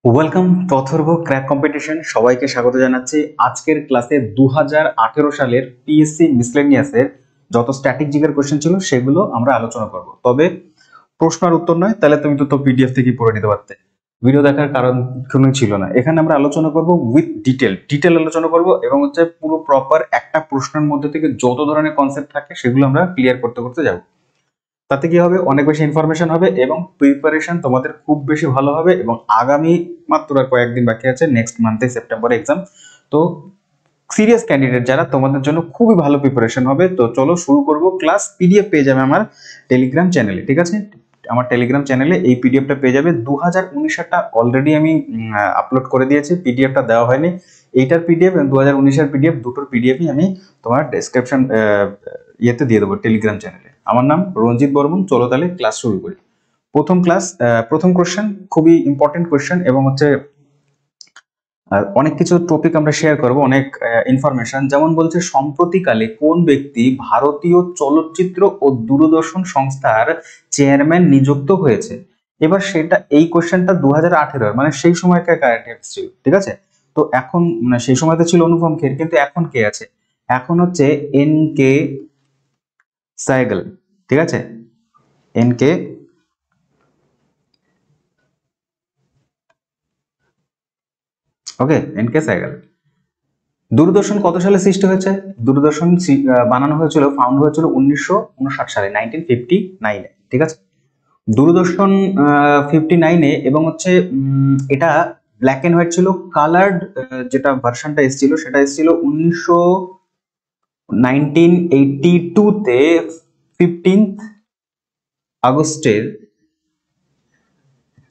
Welcome to Atharva crack competition. সবাইকে স্বাগত জানাচ্ছি। আজকের ক্লাসে 2018 সালের পিএসসি মিসলেনিয়াসের যত স্ট্যাটিক জিকের কোশ্চেন ছিল সেগুলো আমরা আলোচনা করব। তবে প্রশ্ন আর উত্তর নয়, তাহলে তুমি তো পিডিএফ থেকে পড়ে নিতে পারতে, ভিডিও দেখার কারণ কোনো ছিল না। এখানে আমরা আলোচনা করব উইথ ডিটেল আলোচনা করব এবং পুরো প্রপার একটা প্রশ্নের মধ্যে থেকে যত ধরনের কনসেপ্ট থাকে সেগুলো আমরা ক্লিয়ার করতে করতে যাব। তাতে কি হবে, অনেক বেশি ইনফরমেশন হবে এবং প্রিপারেশন তোমাদের খুব বেশি ভালো হবে। এবং আগামী মাত্র আর কয়েকদিন বাকি আছে, নেক্সট মান্থে সেপ্টেম্বরে এক্সাম। তো সিরিয়াস ক্যান্ডিডেট যারা, তোমাদের জন্য খুবই ভালো প্রিপারেশন হবে। তো চলো শুরু করব ক্লাস। পিডিএফ পেয়ে যাবে আমার টেলিগ্রাম চ্যানেলে, ঠিক আছে? আমার টেলিগ্রাম চ্যানেলে এই পিডিএফটা পেয়ে যাবে। 2019-টা অলরেডি আমি আপলোড করে দিয়েছি, পিডিএফটা দেওয়া হয়নি। এইটার পিডিএফ এবং 2019-এর পিডিএফ, দুটোর পিডিএফই আমি তোমার ডেসক্রিপশন ইয়েতে দিয়ে দেবো, টেলিগ্রাম চ্যানেলে। আমার নাম রঞ্জিত বর্মন। চলো তাহলে ক্লাস শুরু করি। প্রথম কোশ্চেন খুবই ইম্পর্টেন্ট কোশ্চেন এবং অনেক কিছু টপিক আমরা শেয়ার করব, অনেক ইনফরমেশন। যেমন বলছে, সম্প্রতিকালে কোন ব্যক্তি ভারতীয় চলচ্চিত্র ও দূরদর্শন সংস্থার চেয়ারম্যান নিযুক্ত হয়েছে? এবার সেটা, এই কোশ্চেনটা 2018 মানে সেই সময়কার কারেন্ট অ্যাফেয়ার্স ছিল, ঠিক আছে? তো এখন মানে সেই সময়তে ছিল অনুপম খের, কিন্তু এখন কে আছে? এখন হচ্ছে এন কে সাইগল, ঠিক আছে? এন কে ওকে, এন কে সাইগল। দূরদর্শন কত সালে সৃষ্টি হয়েছে? দূরদর্শন বানানো হয়েছিল, ফাউন্ড হয়েছিল 1959 সালে, 1959-এ, ঠিক আছে? দূরদর্শন 59-এ, এবং এটা ব্ল্যাক এন্ড হোয়াইট ছিল। কালার্ড যেটা ভার্সনটা এসেছিল সেটা এসেছিল 1982-তে 15th আগস্টের,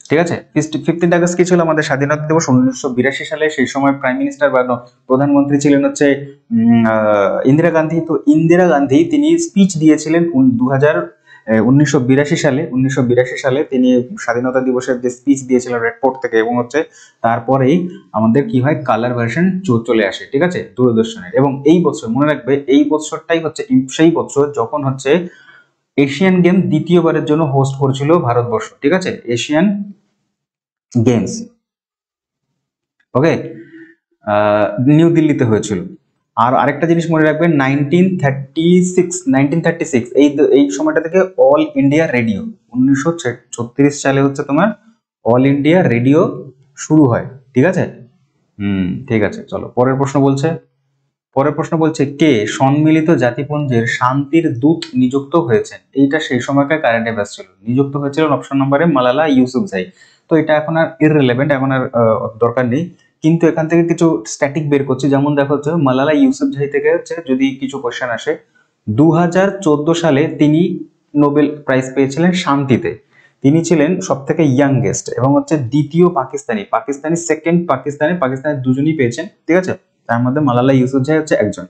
ঠিক আছে? 15th আগস্ট কি ছিল? আমাদের স্বাধীনতা দিবস 1982 সালে। সেই সময় প্রাইম মিনিস্টার বা প্রধানমন্ত্রী ছিলেন ইন্দিরা গান্ধী। তো ইন্দিরা গান্ধী তিনি স্পিচ দিয়েছিলেন 1982 সালে তিনি স্বাধীনতা দিবসের যে স্পিচ দিয়েছিলেন রেড ফোর্ট থেকে। এবং তারপরেই আমাদের কি হয়, কালার ভার্সন চলে আসে, ঠিক আছে, দূরদর্শনের। এবং এই বছর মনে রাখবে, এই বছরটাই হচ্ছে সেই বছর যখন এশিয়ান গেম দ্বিতীয়বারের জন্য হোস্ট করেছিল ভারতবর্ষ, ঠিক আছে? এশিয়ান গেমস, ওকে, নিউ দিল্লিতে হয়েছিল। আর আরেকটা জিনিস মনে রাখবেন, 1936 এই সময়টা থেকে অল ইন্ডিয়া রেডিও, 1936 সালে তোমার অল ইন্ডিয়া রেডিও শুরু হয়, ঠিক আছে? ঠিক আছে, চলো পরের প্রশ্ন বলছে কে সম্মিলিত জাতিপুঞ্জের শান্তির দূত নিযুক্ত হয়েছেন? এইটা সেই সময়কার কারেন্ট অ্যাফেয়ার্স ছিল। নিযুক্ত হয়েছিলেন অপশন নম্বরে মালালা ইউসুফজাই। তো এটা এখন আর ইররিলেভেন্ট, এখন আর দরকার নেই। কিন্তু এখান থেকে কিছু স্ট্যাটিক বের করছি। যেমন দেখো, মালালা ইউসুফজাই থেকে যদি কিছু কোশ্চেন আসে, 2014 সালে তিনি নোবেল প্রাইজ পেয়েছিলেন শান্তিতে। তিনি ছিলেন সব থেকে ইয়াংগেস্ট এবং দ্বিতীয় পাকিস্তানি সেকেন্ড পাকিস্তানি দুজনই পেয়েছেন, ঠিক আছে? তার মধ্যে মালালা ইউসুফজাই একজন।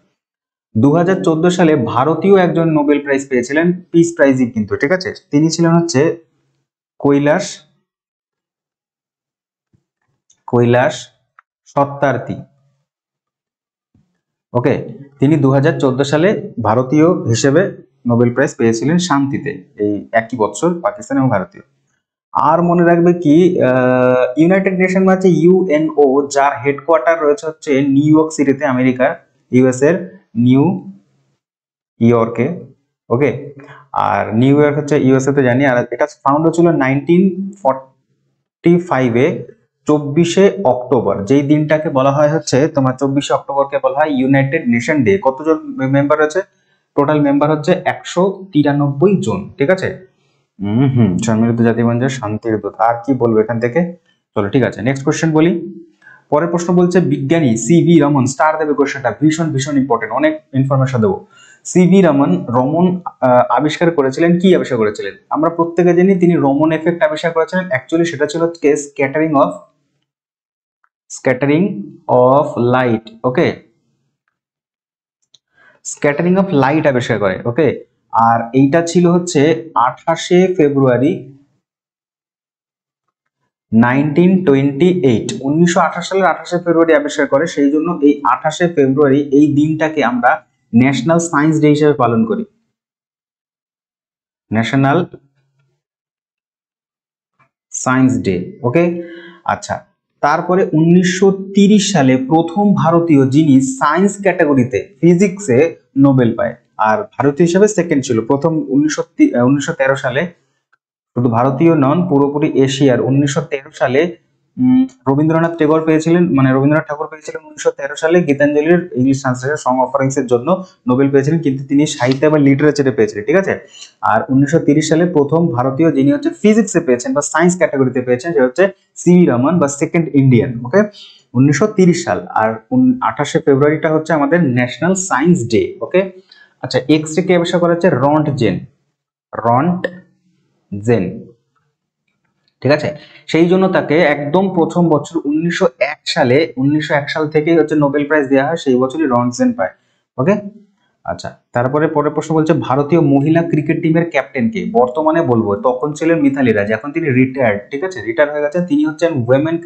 2014 সালে ভারতীয় একজন নোবেল প্রাইজ পেয়েছিলেন, পিস প্রাইজই কিন্তু, ঠিক আছে? তিনি ছিলেন কৈলাস সত্যার্থী, ওকে। তিনি 2014 সালে ভারতীয় হিসেবে নোবেল প্রাইজ পেয়েছিলেন শান্তিতে, এই একই বছর পাকিস্তান এবং ভারতীয়। আর মনে রাখবে কি, ইউনাইটেড নেশন বা ইউএনও, যার হেডকোয়ার্টার রয়েছে নিউ ইয়র্ক সিটিতে, আমেরিকা, ইউএস এর নিউ ইয়র্কে, ওকে। আর নিউ ইয়র্ক ইউএসএ তে জানি। আর এটা ফাউন্ড হয়েছিল 1945-এ 24শে অক্টোবর, যেই দিনটাকে বলা হয় তোমার 24শে অক্টোবরকে বলা হয় ইউনাইটেড নেশন ডে। কতজন মেম্বার আছে? টোটাল মেম্বার 193 জন, ঠিক আছে? সম্মিলিত জাতিপুঞ্জের শান্তির দূত। আর কি বলবো এখান থেকে? চলো, ঠিক আছে, নেক্সট কোশ্চেন বলি। পরের প্রশ্ন বলছে, বিজ্ঞানী সিভি রমন, স্টার দেবে কোশ্চেনটা, ভীষণ ইম্পর্টেন্ট, অনেক ইনফরমেশন দেবো। সিভি রমন আবিষ্কার করেছিলেন, কি আবিষ্কার করেছিলেন? আমরা প্রত্যেকে জানি তিনি রমন এফেক্ট আবিষ্কার করেছিলেন। অ্যাকচুয়ালি সেটা ছিল scattering of light, okay, scattering of light আবিষ্কার করে, ওকে। আর এইটা ছিল 28শে ফেব্রুয়ারি 1928, 1928 সালের 28শে ফেব্রুয়ারি আবিষ্কার করে। সেই জন্য এই 28শে ফেব্রুয়ারি এই দিনটাকে আমরা ন্যাশনাল সায়েন্স ডে হিসেবে পালন করি। ন্যাশনাল সায়েন্স ডে, ওকে। আচ্ছা, তারপরে 1930 সালে প্রথম ভারতীয় যিনি সায়েন্স ক্যাটাগরিতে ফিজিক্সে নোবেল পায়, আর ভারতীয় হিসাবে সেকেন্ড ছিল। প্রথম 1913 সালে, শুধু ভারতীয় নন, পুরোপুরি এশিয়ার 1913 সালে রবীন্দ্রনাথ টেগোর পেয়েছিলেন, মানে রবীন্দ্রনাথ ঠাকুর পেয়েছিলেন 1913 সালে গীতাঞ্জলির ইংলিশ ট্রান্সলেশন সং অফারিংস এর জন্য নোবেল পেয়েছিলেন, কিন্তু তিনি সাহিত্য বা লিটারেচারে পেয়েছিলেন, ঠিক আছে। আর 1930 সালে প্রথম ভারতীয় যিনি হচ্ছে ফিজিক্সে পেয়েছেন বা সায়েন্স ক্যাটাগরিতে পেয়েছেন সে হচ্ছে সিভি রমন বা সেকেন্ড ইন্ডিয়ান, ওকে, 1930 সাল। আর 28শে ফেব্রুয়ারিটা হচ্ছে আমাদের ন্যাশনাল সায়েন্স ডে, ওকে। আচ্ছা, এক্স রে কে আবিষ্কার করা হচ্ছে? রন্টজেন, রন্টজেন, ঠিক আছে। সেই জন্য তাকে একদম প্রথম বছর 1901 সালে, 1901 সাল থেকেই হচ্ছে নোবেল প্রাইজ দেওয়া হয়, সেই বছরই রন্টজেন পায়, ওকে। আচ্ছা, তারপরে পরের প্রশ্ন বলছে ভারতীয় মহিলা ক্রিকেট টিমের ক্যাপ্টেন কে? বর্তমানে বলবো, তখন ছিলেন মিথালি রাজ, এখন তিনি রিটায়ার্ড, ঠিক আছে, রিটায়ার হয়ে গেছেন। তিনি হচ্ছেন ওয়েমেন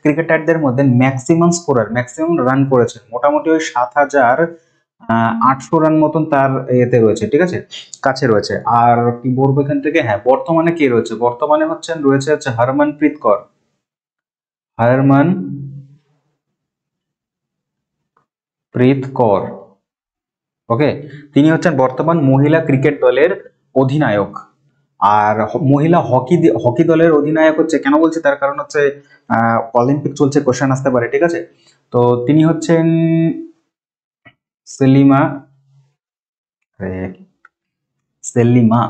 ক্রিকেটারদের মধ্যে ম্যাক্সিমাম স্কোরার, ম্যাক্সিমাম রান করেছেন, মোটামুটি ওই 7,800 রান মতন তার এতে রয়েছে, ঠিক আছে, কাছে রয়েছে। আর কি বলবো এখান থেকে, হ্যাঁ, বর্তমানে কে রয়েছে? বর্তমানে রয়েছে হচ্ছে হরমনপ্রীত কৌর, হরমনপ্রীত কৌর, ওকে। তিনি হচ্ছেন বর্তমান মহিলা ক্রিকেট দলের অধিনায়ক। আর মহিলা হকি দলের অধিনায়ক হচ্ছে, কেন বলছি তার কারণ হচ্ছে অলিম্পিক চলছে, কোশ্চেন আসতে পারে, ঠিক আছে। তো তিনি হচ্ছেন সেলিমা, সেলিমা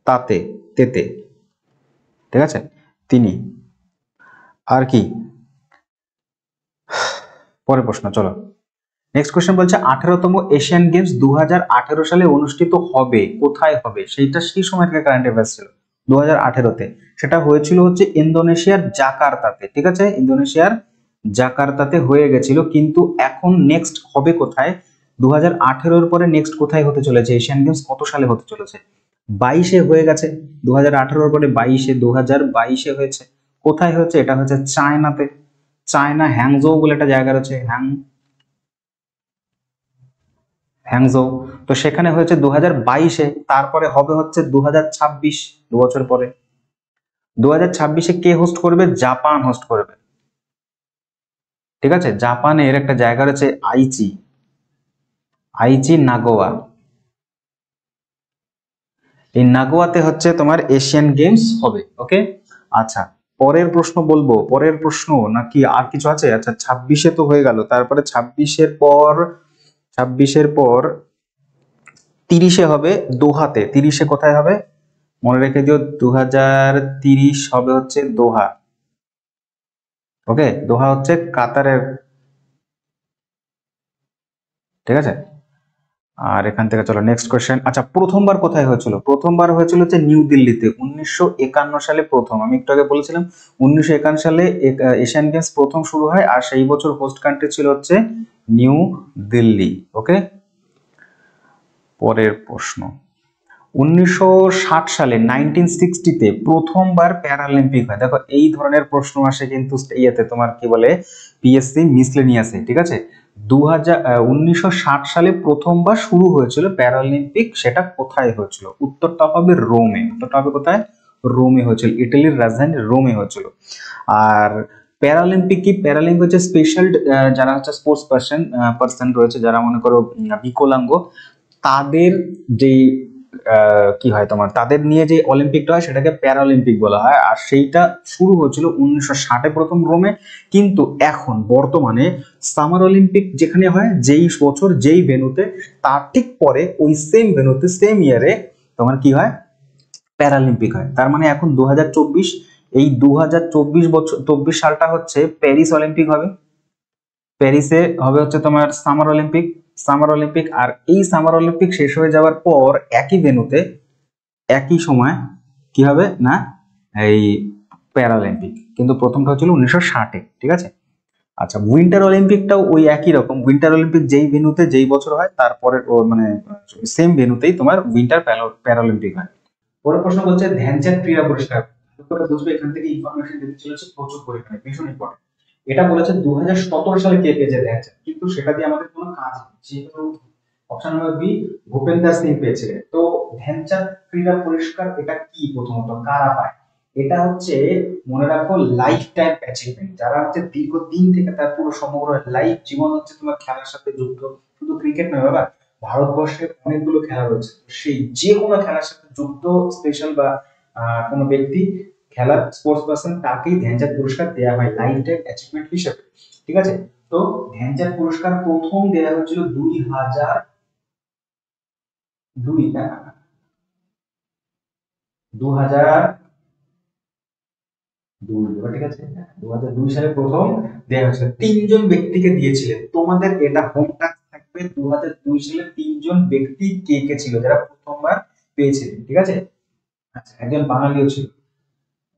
তাতে তেতে, ঠিক আছে, তিনি। আর কি পরের প্রশ্ন, চলো নেক্সট কোশ্চেন বলছে 18তম এশিয়ান গেমস 2018 সালে অনুষ্ঠিত হবে, কোথায় হবে? সেইটা সেই সময়কার কারেন্ট অ্যাফেয়ার্স ছিল 2018-তে। সেটা হয়েছিল হচ্ছে ইন্দোনেশিয়ার জাকার্তাতে, ঠিক আছে, ইন্দোনেশিয়ার জাকার্তাতে হয়ে গেছিল, কিন্তু এখন নেক্সট হবে কোথায়? 2018-র পরে নেক্সট কোথায় হতে চলেছে? এশিয়ান গেমস কত সালে হতে চলেছে? 22-এ হয়ে গেছে, 2018-র পরে 22-এ, 2022-এ হয়েছে। কোথায় হচ্ছে? এটা হচ্ছে চায়নাতে, চায়না হ্যাংজৌ বলে একটা জায়গা রয়েছে, হ্যাংজৌ। তো সেখানে হয়েছে 2022-এ, তারপরে হবে হচ্ছে 2026, 2 বছর পরে। 2026-এ কে হোস্ট করবে? জাপান হোস্ট করবে, ঠিক আছে। জাপানের একটা জায়গা রয়েছে আইচি, আইচি নাগোয়া, এই নাগোয়াতে হচ্ছে তোমার এশিয়ান গেমস হবে, ওকে। আচ্ছা, পরের প্রশ্ন বলবো, পরের প্রশ্ন নাকি আর কিছু আছে? আচ্ছা, 26-এ তো হয়ে গেল, তারপরে 26-এর পর 30-এ হবে দোহাতে। 30-এ কোথায় হবে মনে রেখে দিও, 2030 হবে হচ্ছে দোহা, ওকে। দোহা হচ্ছে কাতারের, ঠিক আছে। আর এখান থেকে চলো নেক্সট কোশ্চেন। আচ্ছা, প্রথমবার কোথায় হয়েছিল? প্রথমবার হয়েছিল হচ্ছে নিউ দিল্লিতে 1951 সালে প্রথম। আমি একটু আগে বলেছিলাম 1951 সালে এশিয়ান গেমস প্রথম শুরু হয়, আর সেই বছর হোস্ট কান্ট্রি ছিল হচ্ছে নিউ দিল্লি, ওকে। পরের প্রশ্ন, 1960 সালে 1960-তে প্রথমবার প্যারালিম্পিক হয়। দেখো এই ধরনের প্রশ্ন আসে কিন্তু ইয়েতে তোমার কি বলে পিএসসি মিসলেনিয়াসে, ঠিক আছে। 1960 সালে প্রথমবার শুরু হয়েছিল প্যারালিম্পিক, সেটা কোথায় হয়েছিল? উত্তরটা হবে রোমে, উত্তরটা হবে কোথায়? রোমে হয়েছিল, ইটালির রাজধানী রোমে হয়েছিল। আর প্যারালিম্পিক কি? প্যারালিম্পিক হচ্ছে স্পেশাল, যারা হচ্ছে স্পোর্টস পার্সন রয়েছে, যারা মনে করো বিকলাঙ্গ, তাদের যে কি হয় তোমার, তাদের নিয়ে যে অলিম্পিকটা হয় সেটাকে প্যারালিম্পিক বলা হয়। আর সেইটা শুরু হয়েছিল 1960-এ প্রথম রোমে, কিন্তু এখন বর্তমানে সামার অলিম্পিক যেখানে হয়, যেই বছর যেই ভেন্যুতে, তার ঠিক পরে ওই সেম ভেন্যুতে সেম ইয়ারে তোমার কি হয়? প্যারালিম্পিক হয়। তার মানে এখন 2024, এই 2024 সালটা হচ্ছে প্যারিস অলিম্পিক হবে, প্যারিসে হবে হচ্ছে তোমার সামার অলিম্পিক, সামার অলিম্পিক। আর এই সামার অলিম্পিক শেষ হয়ে যাওয়ার পর একই ভেন্যুতে একই সময় কি হবে না, এই প্যারালিম্পিক, কিন্তু প্রথমটা হচ্ছিল 1960-এ, ঠিক আছে। আচ্ছা, উইন্টার অলিম্পিকটাও ওই একই রকম, উইন্টার অলিম্পিক যেই ভেন্যুতে যেই বছর হয় তারপরে মানে সেম ভেন্যুতেই তোমার উইন্টার প্যারালিম্পিক হয়। পরের প্রশ্ন বলছে ধ্যানচাঁদ ক্রীড়া পুরস্কার, বুঝবে এখান থেকে ইনফরমেশন দিতে চলেছে প্রচুর পরিমাণে, ভীষণ ইম্পর্টেন্ট। এটা বলেছে 2017 সালে কে পেয়েছে ধ্যানচাঁদ, কিন্তু সেটা দিয়ে আমাদের কোনো কাজ নেই, যেহেতু option number B Bhupendra Singh পেয়েছিলেন। তো ধ্যানচাঁদ ক্রীড়া পুরস্কার এটা কি, প্রথমত কারা পায়? এটা হচ্ছে মনে রাখো লাইফ টাইম অ্যাচিভমেন্ট, যারা হচ্ছে দীর্ঘদিন থেকে তার পুরো সমগ্র লাইফ জীবন হচ্ছে তোমার খেলার সাথে যুক্ত। শুধু ক্রিকেট নয় বাবা, ভারতবর্ষের অনেকগুলো খেলা রয়েছে, সেই যে কোনো খেলার সাথে যুক্ত স্পেশাল বা কোনো ব্যক্তি, খেলার স্পোর্টস পার্সন, তাকেই ধ্যানচাঁদ পুরস্কার দেওয়া হয় লাইফ টাইম অ্যাচিভমেন্ট হিসেবে। ঠিক আছে, তো ধ্যানচাঁদ পুরস্কার প্রথম দেওয়া হয়েছিল 2002 ঠিক আছে, 2002 সালে প্রথম দেওয়া হয়েছিল, তিনজন ব্যক্তিকে দিয়েছিলেন। তোমাদের এটা হোম টাস্ক থাকবে, 2002 সালে তিনজন ব্যক্তি কে কে ছিল যারা প্রথমবার পেয়েছিলেন। ঠিক আছে, আচ্ছা একজন বাঙালিও ছিল।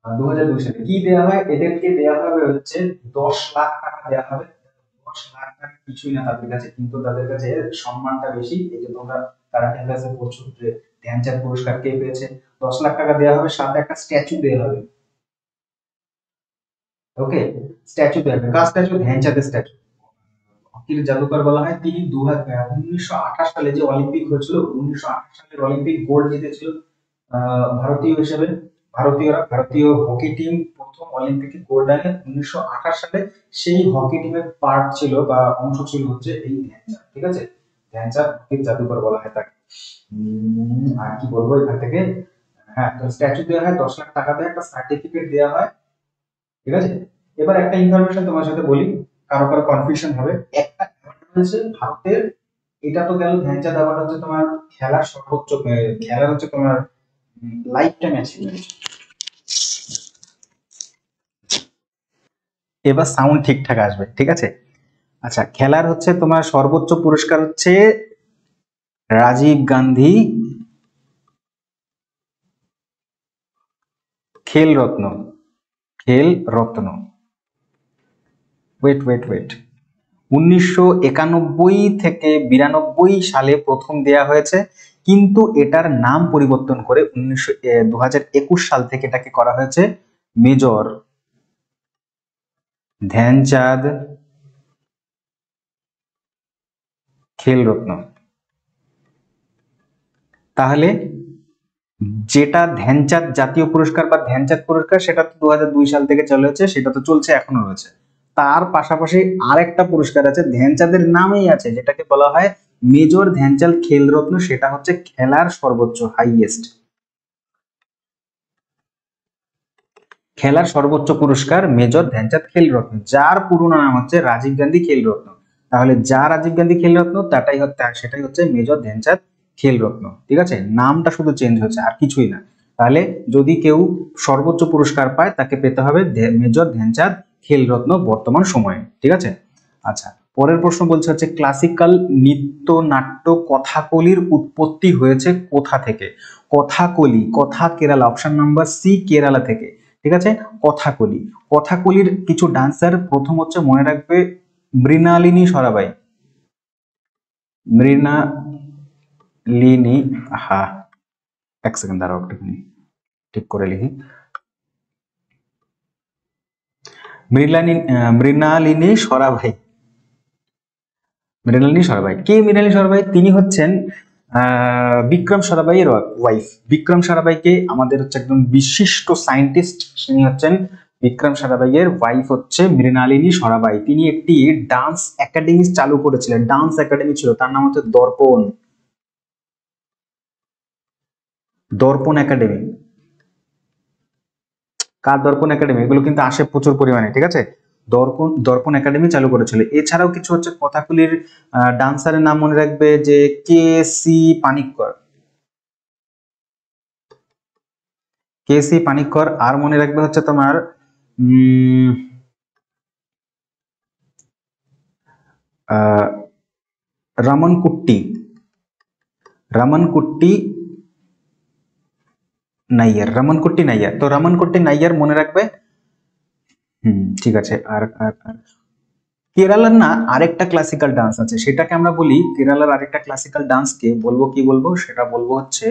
2002 সালে কি দেওয়া হয়, এদেরকে দেওয়া হবে হচ্ছে 10 লাখ টাকা দেওয়া হবে। 10 লাখ টাকা কিছুই না তাদের কাছে, কিন্তু তাদের কাছে সম্মানটা বেশি। এই যে তোমরা কারাটে ক্লাসে পড়ছো যে ধ্যানচাঁদ পুরস্কার কে পেয়েছে, 10 লাখ টাকা দেওয়া হবে, সাথে একটা স্ট্যাচু দেওয়া হবে। ওকে, স্ট্যাচু দেওয়া হবে, কার স্ট্যাচু? ধ্যানচাঁদের স্ট্যাচু। হকির জাদুকর বলা হয়। তিনি 1928 সালে যে অলিম্পিক হয়েছিল, 1928 সালের অলিম্পিক গোল্ড জিতেছিল ভারতীয় হিসেবে। ভারতীয় হকি টিম প্রথম অলিম্পিকে গোল্ড আনে 1928 সালে। সেই হকি টিমের পার্ট ছিল বা অংশ ছিল হচ্ছে এই ধ্যানচাঁদ। ঠিক আছে, ধ্যানচাঁদ হকির জাদুকর বলা হয় তাকে। আর কি বলবো এখান থেকে, হ্যাঁ তো স্ট্যাচু দেওয়া হয়, 10 লাখ টাকা দেয়, একটা সার্টিফিকেট দেওয়া হয়। ঠিক আছে, এবার একটা ইনফরমেশন তোমার সাথে বলি, কারো কারো কনফিউশন হবে। একটা অ্যাওয়ার্ড রয়েছে ভারতের, এটা তো গেল ধ্যানচাঁদ অ্যাওয়ার্ড, হচ্ছে তোমার খেলার সর্বোচ্চ, খেলার হচ্ছে তোমার লাইফ টাইম অ্যাচিভমেন্ট। এবার সাউন্ড ঠিকঠাক আসবে, ঠিক আছে। আচ্ছা, খেলার হচ্ছে তোমার সর্বোচ্চ পুরস্কার হচ্ছে রাজীব গান্ধী খেল রত্ন। খেল রত্ন, ওয়েট 1991 থেকে 92 সালে প্রথম দেয়া হয়েছে, কিন্তু এটার নাম পরিবর্তন করে 2021 সাল থেকে এটাকে করা হয়েছে মেজর ধ্যানচাঁদ খেলরত্ন। তাহলে যেটা ধ্যানচাঁদ জাতীয় পুরস্কার বা ধ্যানচাঁদ পুরস্কার, সেটা তো 2002 সাল থেকে চলেছে, সেটা তো চলছে, এখনো রয়েছে। তার পাশাপাশি আরেকটা পুরস্কার আছে ধ্যানচাঁদের নামেই আছে, যেটাকে বলা হয় মেজর ধ্যানচাঁদ খেলরত্ন। সেটা হচ্ছে খেলার সর্বোচ্চ হাইয়েস্ট, খেলার সর্বোচ্চ পুরস্কার মেজর ধ্যানচাঁদ খেলরত্ন, যার পুরো নাম হচ্ছে রাজীব গান্ধী খেলরত্ন। তাহলে যা রাজীব গান্ধী খেলরত্ন সেটাই হচ্ছে মেজর ধ্যানচাঁদ খেলরত্ন। ঠিক আছে, নামটা শুধু চেঞ্জ হচ্ছে, আর কিছুই না। তাহলে যদি কেউ সর্বোচ্চ পুরস্কার পায়, তাকে পেতে হবে মেজর ধ্যানচাঁদ খেলরত্ন বর্তমান সময়ে। ঠিক আছে, আচ্ছা পরের প্রশ্ন বলছে হচ্ছে ক্লাসিক্যাল নৃত্য নাট্য কথাকলির উৎপত্তি হয়েছে কোথা থেকে? কথাকলি, কথা Kerala, option number C Kerala থেকে। ঠিক আছে, কথাকলি, কথাকলির কিছু ডান্সার, প্রথম হচ্ছে মনে রাখবে মৃণালিনী সরাবাই। মৃণালিনী, হা এক সেকেন্ড দাঁড়াও একটুখানি ঠিক করে লিখি। মৃণালিনী সরাবাই। মৃণালিনী সরাবাই কে? মৃণালিনী সরাবাই তিনি হচ্ছেন বিক্রম সারাভাইয়ের ওয়াইফ। বিক্রম সারাভাইকে আমাদের হচ্ছে একদম বিশিষ্ট সায়েন্টিস্ট, তিনি হচ্ছেন বিক্রম সারাভাইয়ের ওয়াইফ হচ্ছে মৃণালিনী সরাবাই। তিনি একটি ডান্স একাডেমি চালু করেছিলেন, ডান্স একাডেমি ছিল, তার নাম হচ্ছে দর্পণ, দর্পণ একাডেমি। কার দর্পণ একাডেমি? এগুলো কিন্তু আসে প্রচুর পরিমাণে। ঠিক আছে, দর্পণ একাডেমি চালু করেছিল। এছাড়াও কিছু হচ্ছে কথাকলির ডান্সারের নাম মনে রাখবে, যে K C Panikkar, K C Panikkar. আর মনে রাখবে হচ্ছে তোমার রমন কুট্টি, রমন কুট্টি নাইয়ার, রমন কুট্টি নাইয়ার। তো রমন কুট্টি নাইয়ার মনে রাখবে। ঠিক আছে। আর কেরালার না আরেকটা ক্লাসিক্যাল ডান্স আছে, সেটাকে আমরা বলি, কেরালার আরেকটা ক্লাসিক্যাল ডান্সকে বলবো কি বলবো, সেটা বলবো হচ্ছে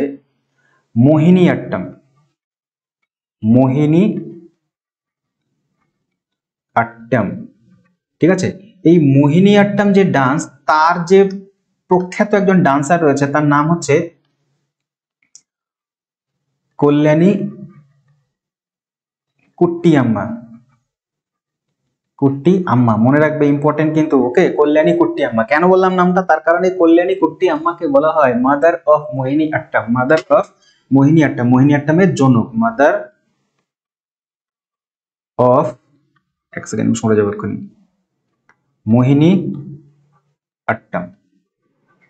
মোহিনী আট্টম। মোহিনী আট্টম, ঠিক আছে। এই মোহিনী আট্টম যে ডান্স, তার যে প্রখ্যাত একজন ডান্সার রয়েছে, তার নাম হচ্ছে কল্যাণী কুট্টি আম্মা, কুট্টি আম্মা মনে রাখবে, ইম্পর্টেন্ট কিন্তু। ওকে, কল্যাণী কুট্টি আম্মা কেন বললাম নামটা, তার কারণে কল্যাণী কুট্টি আম্মাকে বলা হয় mother of Mohiniyattam, mother of Mohiniyattam, মোহিনী আট্টমের জনক, মাদার অফ, এক সেকেন্ড সরে যাবো এক্ষুনি, মোহিনী আট্টম।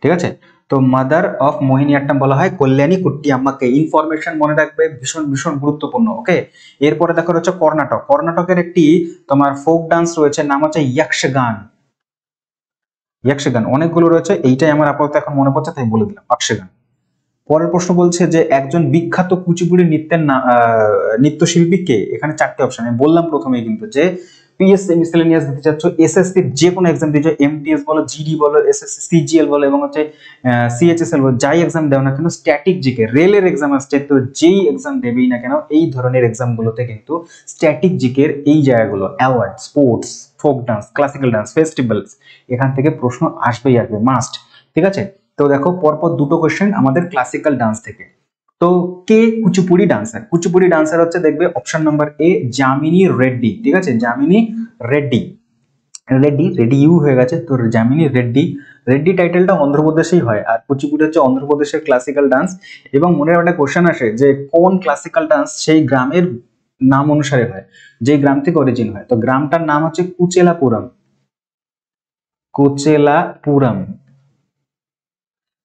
ঠিক আছে, তো মাদার অফ মোহিনী আট্টম বলা হয় কল্যাণী কুট্টি আম্মাকে। ইনফরমেশন মনে রাখবে, ভীষণ ভীষণ গুরুত্বপূর্ণ। ওকে, এরপরে দেখো হচ্ছে কর্ণাটক। কর্ণাটকের একটি তোমার ফোক ডান্স রয়েছে, নাম হচ্ছে ইয়াক্ষগান। ইয়াক্ষগান অনেকগুলো রয়েছে, এইটাই আমার আপাতত এখন মনে পড়ছে তাই বলে দিলাম, ইয়াক্ষগান। পরের প্রশ্ন বলছে যে একজন বিখ্যাত কুচিপুড়ি নৃত্যশিল্পী কে? এখানে চারটি অপশন আমি বললাম প্রথমেই কিন্তু, যে পিএসসি মিসেলেনিয়াস দিতে চাচ্ছ, এসএসসি যে কোনো এক্সাম দিতে চাচ্ছ, এমটিএস বলো, জিডি বলো, এসএসসি সিজিএল বলো, এবং হচ্ছে সিএইচএসএল বলো, যাই এক্সাম দেও না কেন, স্ট্যাটিক জিকে, রেলের এক্সাম আসছে, তো যেই এক্সাম দেবেই না কেন এই ধরনের এক্সাম গুলোতে কিন্তু স্ট্যাটিক জিকের এই জায়গাগুলো, award, sports, folk dance, classical dance, festivals, এখান থেকে প্রশ্ন আসবেই আসবে, মাস্ট। ঠিক আছে, তো দেখো পরপর দুটো কোশ্চেন আমাদের ক্লাসিক্যাল ডান্স থেকে। তো কে কুচিপুড়ি ডান্সার? কুচিপুড়ি ডান্সার হচ্ছে, দেখবে অপশন নাম্বার এ যামিনী রেড্ডি। ঠিক আছে, যামিনী রেড্ডি, রেড্ডি রেড্ডি ইউ হয়ে গেছে, তো যামিনী রেড্ডি। রেড্ডি টাইটেলটা অন্ধ্রপ্রদেশেই হয়, আর কুচিপুড়ি হচ্ছে অন্ধ্রপ্রদেশের ক্লাসিক্যাল ডান্স। এবং মনে একটা কোশ্চেন আসে যে কোন ক্লাসিক্যাল ডান্স সেই গ্রামের নাম অনুসারে হয়, যে গ্রাম থেকে অরিজিন হয়, তো গ্রামটার নাম হচ্ছে কুচেলাপুরম, কুচেলাপুরম,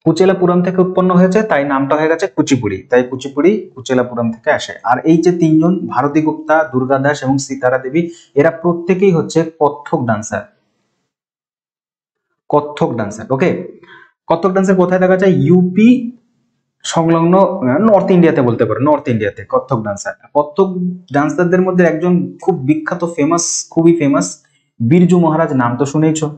কুচেলাপুরম থেকে উৎপন্ন হয়েছে তাই নামটা হয়ে গেছে কুচিপুড়ি, তাই কুচিপুড়ি কুচেলাপুরম থেকে আসে। আর এই যে তিনজন, ভারতী গুপ্তা, দুর্গা দাস এবং সীতারা দেবী, এরা প্রত্যেকেই হচ্ছে কত্থক ডান্সার, কত্থক ডান্সার। ওকে, কত্থক ডান্সার কোথায় দেখা যায়? ইউপি সংলগ্ন নর্থ ইন্ডিয়াতে বলতে পারো, নর্থ ইন্ডিয়াতে কত্থক ডান্সার। কত্থক ডান্সারদের মধ্যে একজন খুব বিখ্যাত, ফেমাস, খুবই ফেমাস, বিরজু মহারাজ, নাম তো শুনেইছো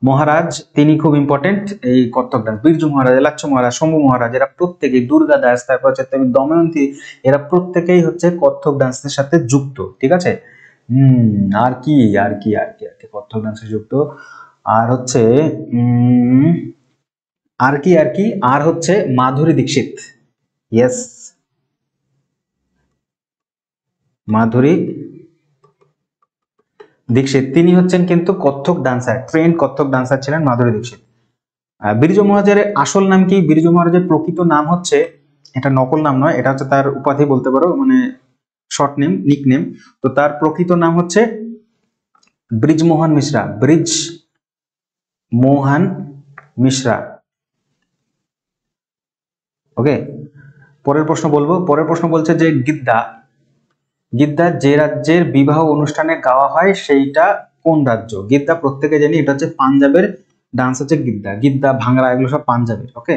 মহারাজ, তিনি খুব ইম্পর্টেন্ট এই কত্থক ডান্স। বিরজু মহারাজ, লাচ্ছ মহারাজ, শম্ভু মহারাজ, এরা প্রত্যেকেই, দুর্গা দাস, তারপর হচ্ছে দময়ন্তী, এরা প্রত্যেকেই হচ্ছে কত্থক ডান্সের সাথে যুক্ত। ঠিক আছে, আর কি আর কি আর কি আর কি কত্থক ডান্সে যুক্ত, আর হচ্ছে আর কি আর কি, আর হচ্ছে মাধুরী দীক্ষিত। ইয়েস, মাধুরী দীক্ষিত, তিনি হচ্ছেন কিন্তু Kathak dancer, trend Kathak dancer ছিলেন মাধুরী দীক্ষিত। বিরজু মহারাজের আসল নাম কি? বিরজু মহারাজের প্রকৃত নাম হচ্ছে, এটা নকল নাম নয়, এটা হচ্ছে তার উপাধি বলতে পারো, মানে শর্ট নেম, নিক নেম। তো তার প্রকৃত নাম হচ্ছে ব্রিজমোহন মিশ্রা, ব্রিজ মোহন মিশ্রা। ওকে, পরের প্রশ্ন বলবো। পরের প্রশ্ন বলছে যে গিদ্দা, গিদ্দা যে রাজ্যের বিবাহ অনুষ্ঠানে গাওয়া হয় সেইটা কোন রাজ্য? গিদ্দা প্রত্যেকে জানি এটা হচ্ছে পাঞ্জাবের ডান্স, হচ্ছে গিদ্দা। গিদ্দা, ভাংড়া এগুলো সব পাঞ্জাবের। ওকে,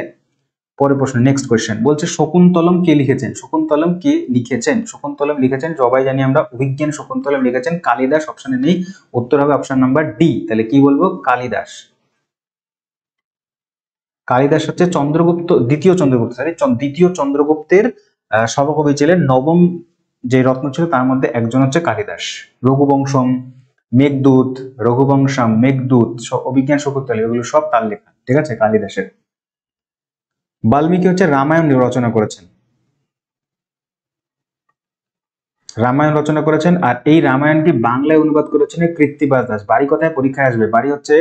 পরের প্রশ্ন, নেক্সট কোয়েশ্চেন বলছে শকুন্তলম কে লিখেছেন? শকুন্তলম কে লিখেছেন? শকুন্তলম লিখেছেন সবাই জানি আমরা, অভিজ্ঞান শকুন্তলম লিখেছেন, কালিদাস অপশনে নেই, উত্তর হবে অপশন নাম্বার ডি। তাহলে কি বলবো? কালিদাস। কালিদাস হচ্ছে চন্দ্রগুপ্ত, দ্বিতীয় চন্দ্রগুপ্ত, সরি দ্বিতীয় চন্দ্রগুপ্তের সভাকবি ছিলেন। নবম যে রত্ন ছিল তার মধ্যে একজন হচ্ছে কালিদাস। রঘুবংশম, মেঘদূত, রঘুবংশম, মেঘদূত, অভিজ্ঞান শকুন্তলম, এগুলো সব তার লেখা। ঠিক আছে, কালিদাসের। বাল্মীকি হচ্ছে রামায়ণ রচনা করেছেন, রামায়ণ রচনা করেছেন, আর এই রামায়ণটি বাংলায় অনুবাদ করেছেন কৃত্তিবাস দাস। বাড়ি কোথায়? পরীক্ষায় আসবে, বাড়ি হচ্ছে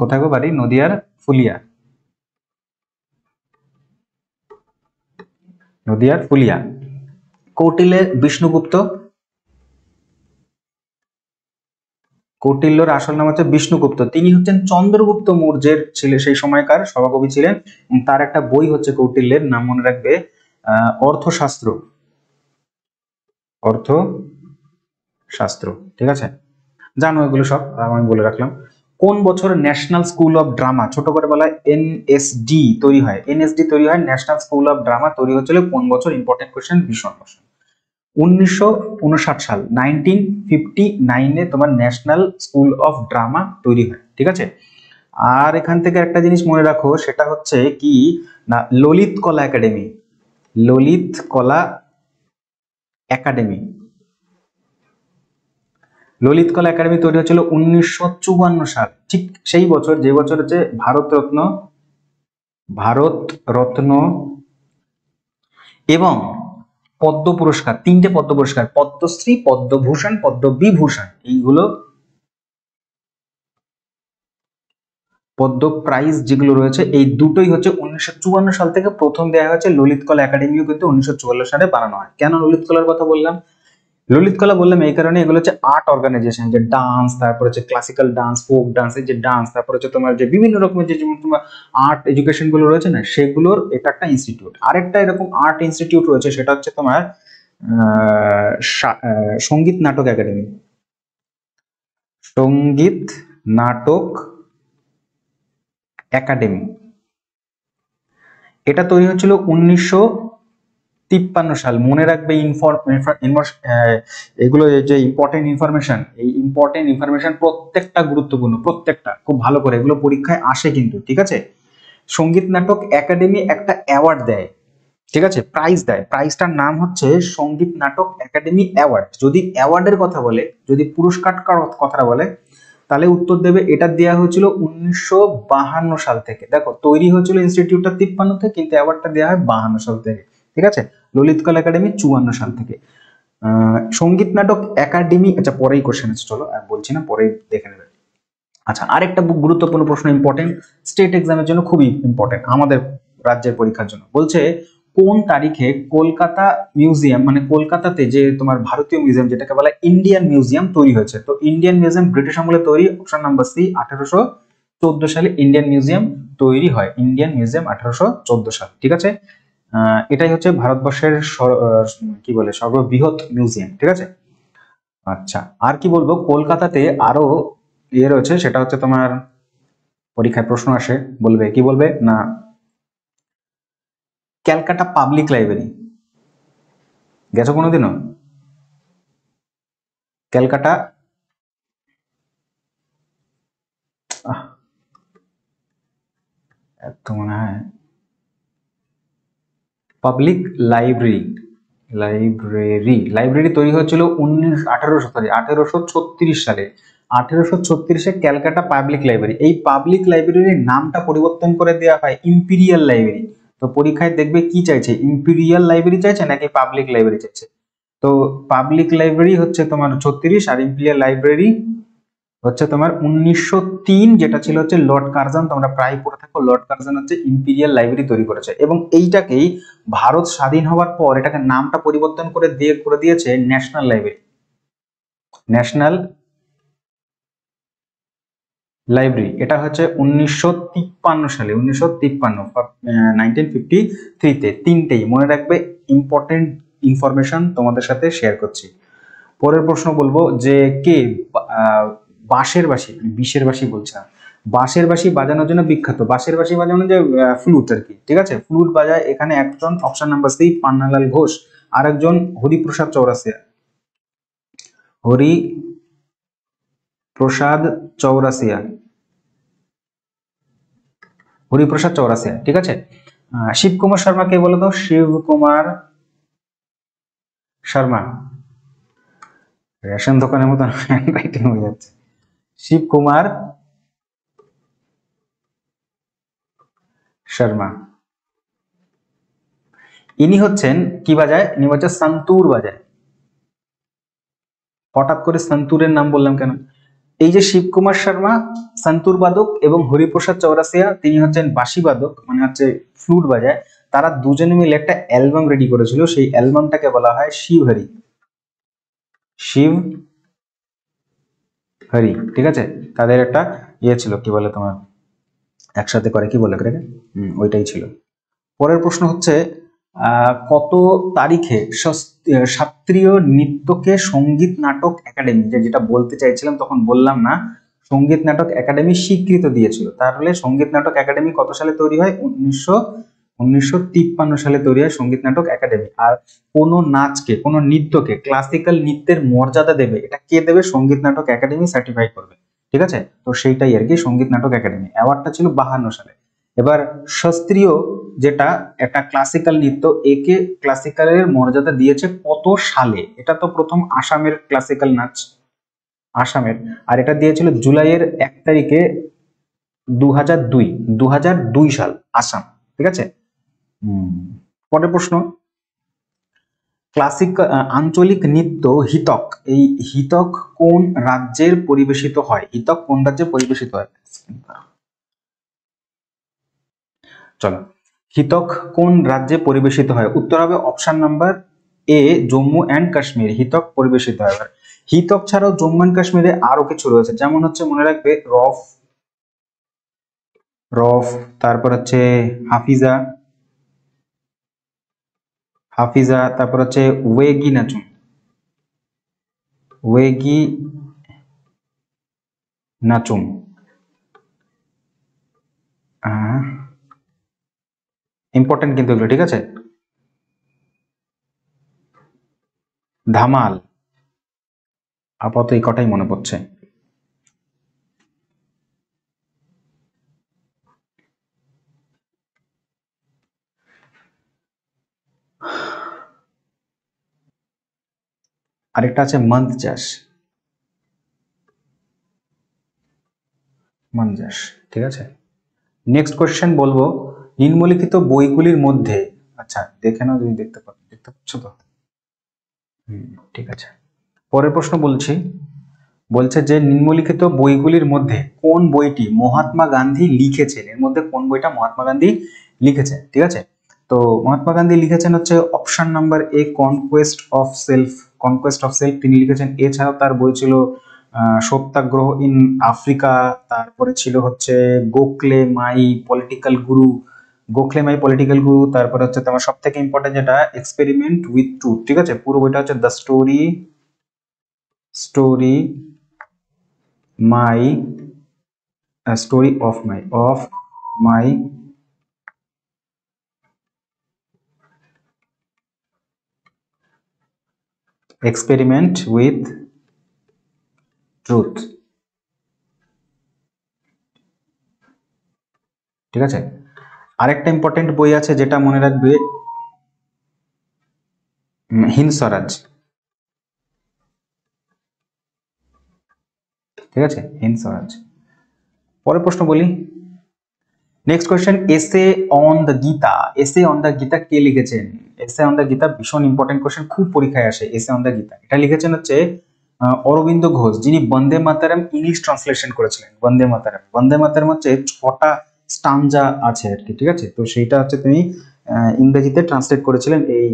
কোথায় গো বাড়ি? নদিয়ার ফুলিয়া, নদিয়ার ফুলিয়া। কৌটিল্যের বিষ্ণুগুপ্ত, কৌটিল্যর আসল নাম হচ্ছে বিষ্ণুগুপ্ত, তিনি হচ্ছেন চন্দ্রগুপ্ত মৌর্যের ছিল সেই সময়কার সভাকবি ছিলেন। তার একটা বই হচ্ছে কৌটিল্যের, নাম মনে রাখবে অর্থশাস্ত্র, অর্থশাস্ত্র। ঠিক আছে, জানো এগুলো সব, আমি বলে রাখলাম। কোন বছর ন্যাশনাল স্কুল অফ ড্রামা, ছোট করে বলা হয় এনএসডি তৈরি হয়? এনএসডি তৈরি হয়, ন্যাশনাল স্কুল অফ ড্রামা তৈরি হচ্ছিল কোন বছর? ইম্পর্টেন্ট কোয়েশ্চেন, ভীষণ কোয়েশ্চেন। 1959 সাল, 1959-এ তোমার ন্যাশনাল স্কুল অফ ড্রামা তৈরি হয়। ঠিক আছে, আর এখান থেকে একটা জিনিস মনে রাখো, সেটা হচ্ছে কি না, ললিত কলা একাডেমি, ললিত কলা একাডেমি, ললিত কলা একাডেমি তৈরি হয়েছিল 1954 সাল, ঠিক সেই বছর যে বছর হচ্ছে ভারত রত্ন এবং পদ্ম পুরস্কার, 3টে পদ্ম পুরস্কার, পদ্মশ্রী, পদ্মভূষণ, পদ্মবিভূষণ, এইগুলো পদ্ম প্রাইজ যেগুলো রয়েছে এই দুটোই হচ্ছে 1954 সাল থেকে প্রথম দেওয়া হয়েছে। ললিত কলা একাডেমিও কিন্তু 1944 সালে বানানো হয়। কেন ললিত কলার কথা বললাম? ললিত কলা বললাম এই কারণে, এগুলো হচ্ছে আর্ট অর্গানাইজেশন, যে ডান্স, তারপর হচ্ছে ক্লাসিক্যাল ডান্স, ফোক ডান্সের যে ডান্স, তারপর হচ্ছে তোমার যে বিভিন্ন রকমের যে যেমন তোমার আর্ট এডুকেশন গুলো রয়েছে না, সেগুলোর এটা একটা ইনস্টিটিউট। আরেকটা এরকম আর্ট ইনস্টিটিউট রয়েছে, সেটা হচ্ছে তোমার সঙ্গীত নাটক একাডেমি। সঙ্গীত নাটক একাডেমি, এটা তৈরি হচ্ছিল 1953 সাল। মনে রাখবে এগুলো যে ইম্পর্টেন্ট ইনফরমেশন, এই ইম্পর্টেন্ট ইনফরমেশন প্রত্যেকটা গুরুত্বপূর্ণ, প্রত্যেকটা খুব ভালো করে, এগুলো পরীক্ষায় আসে কিন্তু, ঠিক আছে। সঙ্গীত নাটক একাডেমি একটা অ্যাওয়ার্ড দেয়, ঠিক আছে, প্রাইজ দেয়। প্রাইজটার নাম হচ্ছে সঙ্গীত নাটক একাডেমি অ্যাওয়ার্ড। যদি অ্যাওয়ার্ডের কথা বলে, যদি পুরস্কার কথা বলে, তাহলে উত্তর দেবে এটা দেওয়া হয়েছিল 1952 সাল থেকে। দেখো তৈরি হয়েছিল ইনস্টিটিউটটা 53 থেকে, কিন্তু অ্যাওয়ার্ডটা দেওয়া হয় 52 সাল থেকে, ঠিক আছে। ললিত কলা একাডেমি 54 সাল থেকে। সঙ্গীত নাটক একাডেমি, আচ্ছা পরেই কোশ্চেন আছে, চলো আর বলছি না, পরেই দেখে নেবে। আচ্ছা, আরেকটা গুরুত্বপূর্ণ প্রশ্ন, ইম্পর্টেন্ট, স্টেট এক্সামের জন্য খুবই ইম্পর্টেন্ট, আমাদের রাজ্যের পরীক্ষার জন্য। বলছে কোন তারিখে কলকাতা মিউজিয়াম, মানে কলকাতাতে যে তোমার ভারতীয় মিউজিয়াম যেটাকে বলা ইন্ডিয়ান মিউজিয়াম তৈরি হয়েছে। তো ইন্ডিয়ান মিউজিয়াম ব্রিটিশ আমলে তৈরি, অপশন নাম্বার সি 1814 সালে ইন্ডিয়ান মিউজিয়াম তৈরি হয়। ইন্ডিয়ান মিউজিয়াম 1814 সাল, ঠিক আছে। এটাই হচ্ছে ভারতবর্ষের কি বলে সর্ববৃহৎ মিউজিয়াম, ঠিক আছে। আচ্ছা, আর কি বলবো, কলকাতাতে আরো ইয়ে রয়েছে, সেটা হচ্ছে তোমার পরীক্ষায় প্রশ্ন আসে, বলবে কি বলবে না, ক্যালকাটা পাবলিক লাইব্রেরি গেছো কোনোদিনও? ক্যালকাটা তো মনে হয় পাবলিক লাইব্রেরি, লাইব্রেরি তৈরি হয়েছিল 1836 সালে। 1836-এ ক্যালকাটা পাবলিক লাইব্রেরি। এই পাবলিক লাইব্রেরির নামটা পরিবর্তন করে দেওয়া হয় ইম্পিরিয়াল লাইব্রেরি। তো পরীক্ষায় দেখবে কি চাইছে, ইম্পিরিয়াল লাইব্রেরি চাইছে নাকি পাবলিক লাইব্রেরি চাইছে। তো পাবলিক লাইব্রেরি হচ্ছে তোমার 36, আর ইম্পিরিয়াল লাইব্রেরি হচ্ছে তোমার 1903, যেটা ছিল হচ্ছে লর্ড কার্জন। তোমরা প্রায় পড়ে থাকো, লর্ড কার্জন হচ্ছে ইম্পিরিয়াল লাইব্রেরি তৈরি করেছে, এবং এইটাকেই ভারত স্বাধীন হওয়ার পর এটাকে নামটা পরিবর্তন করে দিয়েছে ন্যাশনাল লাইব্রেরি। ন্যাশনাল লাইব্রেরি এটা হচ্ছে 1953 সালে, 1953 তিনটেই মনে রাখবে, ইম্পর্টেন্ট ইনফরমেশন তোমাদের সাথে শেয়ার করছি। পরের প্রশ্ন বলবো যে কে বাঁশের বাঁশি, বিশের বাঁশি বলছে না, বাঁশের বাঁশি বাজানোর জন্য বিখ্যাত। বাঁশের বাঁশি বাজানো যে ফ্লুট আর কি, ঠিক আছে, ফ্লুট বাজায় এখানে একজন, option number C Pannalal Ghosh, আর একজন হরিপ্রসাদ চৌরাসিয়া। হরিপ্রসাদ চৌরাসিয়া, ঠিক আছে। শিবকুমার শর্মা কে বলো তো? শিবকুমার শর্মা, রেশন দোকানের মতো হ্যান্ডরাইটিং হয়ে যাচ্ছে। শিবকুমার শর্মা, ইনি হচ্ছেন কি বাজায়? ইনি হচ্ছে সন্তুর বাজায়। হঠাৎ করে সন্তুরের নাম বললাম কেন? এই যে শিবকুমার শর্মা সন্তুর বাদক, এবং হরিপ্রসাদ চৌরাসিয়া তিনি হচ্ছেন বাঁশি বাদক, মানে হচ্ছে ফ্লুট বাজায়। তারা দুজনে মিলে একটা অ্যালবাম রেডি করেছিল, সেই অ্যালবামটাকে বলা হয় শিবহরি, শিবহরি, ঠিক আছে। তাদের একটা ইয়ে ছিল, কি বলে তোমার, একসাথে করে কি বলে ওইটাই ছিল। পরের প্রশ্ন হচ্ছে কত তারিখে শাস্ত্রীয় নৃত্যকে সঙ্গীত নাটক একাডেমি, যেটা বলতে চাইছিলাম তখন বললাম না, সঙ্গীত নাটক একাডেমি স্বীকৃত দিয়েছিল। তাহলে সঙ্গীত নাটক একাডেমি কত সালে তৈরি হয়? 1953 সালে তৈরি হয় সঙ্গীত নাটক একাডেমি। আর কোন নাচকে, কোন নৃত্যকে ক্লাসিক্যাল নৃত্যের মর্যাদা দেবে, এটা কে দেবে? সঙ্গীত নাটক একাডেমি সার্টিফাই করবে, ঠিক আছে। তো সেইটাই আর কি, সঙ্গীত নাটক একাডেমি। অ্যাওয়ার্ডটা ছিল 52 সালে। এবার শাস্ত্রীয়, যেটা একটা ক্লাসিক্যাল নৃত্য, একে ক্লাসিক্যালের মর্যাদা দিয়েছে কত সালে? এটা তো প্রথম আসামের ক্লাসিক্যাল নাচ, আসামের, আর এটা দিয়েছিল জুলাইয়ের 1 তারিখে 2002 সাল, আসাম, ঠিক আছে। পরের প্রশ্ন, ক্লাসিক আঞ্চলিক নৃত্য হিতক, এই হিতক কোন রাজ্যের পরিবেশিত হয়? হিতক কোন রাজ্যে পরিবেশিত হয়? চলো, হিতক কোন রাজ্যে পরিবেশিত হয়? উত্তর হবে option number A, Jammu and Kashmir হিতক পরিবেশিত হয়। হিতক ছাড়াও জম্মু অ্যান্ড কাশ্মীরে আরো কিছু রয়েছে, যেমন হচ্ছে মনে রাখবে রফ, রফ, তারপর হচ্ছে হাফিজা, হাফিজা, তারপর হচ্ছে ওয়েগি নাচুম, ওয়েগি নাচুম, ইম্পর্টেন্ট কিন্তু এগুলো, ঠিক আছে। ধামাল, আপাতত এই কটাই মনে পড়ছে। আরেকটা আছে মন্দজাস, মন্দজাস, ঠিক আছে। নেক্সট কোশ্চেন বলবো, নিম্নলিখিত বইগুলির মধ্যে, আচ্ছা দেখে নাও যদি দেখতে পাচ্ছ তো, ঠিক আছে। পরের প্রশ্ন বলছি, বলছে যে নিম্নলিখিত বইগুলির মধ্যে কোন বইটি মহাত্মা গান্ধী লিখেছেন? এর মধ্যে কোন বইটা মহাত্মা গান্ধী লিখেছেন? ঠিক আছে, তো মহাত্মা গান্ধী লিখেছেন হচ্ছে option number A, conquest of self, conquest of self তিনি লিখেছেন। এছাড়াও তার বই ছিল সত্যাগ্রহ ইন আফ্রিকা, তারপরে ছিল হচ্ছে গোখলে মাই পলিটিক্যাল গুরু, গোখলে মাই পলিটিক্যাল গুরু, তারপরে হচ্ছে তোমার সব থেকে ইম্পর্টেন্ট যেটা এক্সপেরিমেন্ট উইথ ট্রুথ, ঠিক আছে। পুরো বইটা হচ্ছে the story, story my, story of my experiment with truth, ঠিক আছে। আরেকটা ইম্পর্টেন্ট বই আছে যেটা মনে রাখবে, হিন্দ স্বরাজ, ঠিক আছে, হিন্দ স্বরাজ। পরের প্রশ্ন বলি, next question, essay on the Gita, essay on the Gita কে লিখেছেন? এসে অন দ্য গীতা ভীষণ ইম্পর্টেন্ট কোয়েশ্চেন, খুব পরীক্ষায় আসে। এসে অন দ্য গীতা এটা লিখেছেন হচ্ছে অরবিন্দ ঘোষ, যিনি বন্দে মাতারম ইংলিশ ট্রান্সলেশন করেছিলেন। বন্দে মাতারম, বন্দে মাতারম হচ্ছে 6টা স্টানজা আছে আর কি, ঠিক আছে। তো সেইটা হচ্ছে তিনি ইংরেজিতে ট্রান্সলেট করেছিলেন এই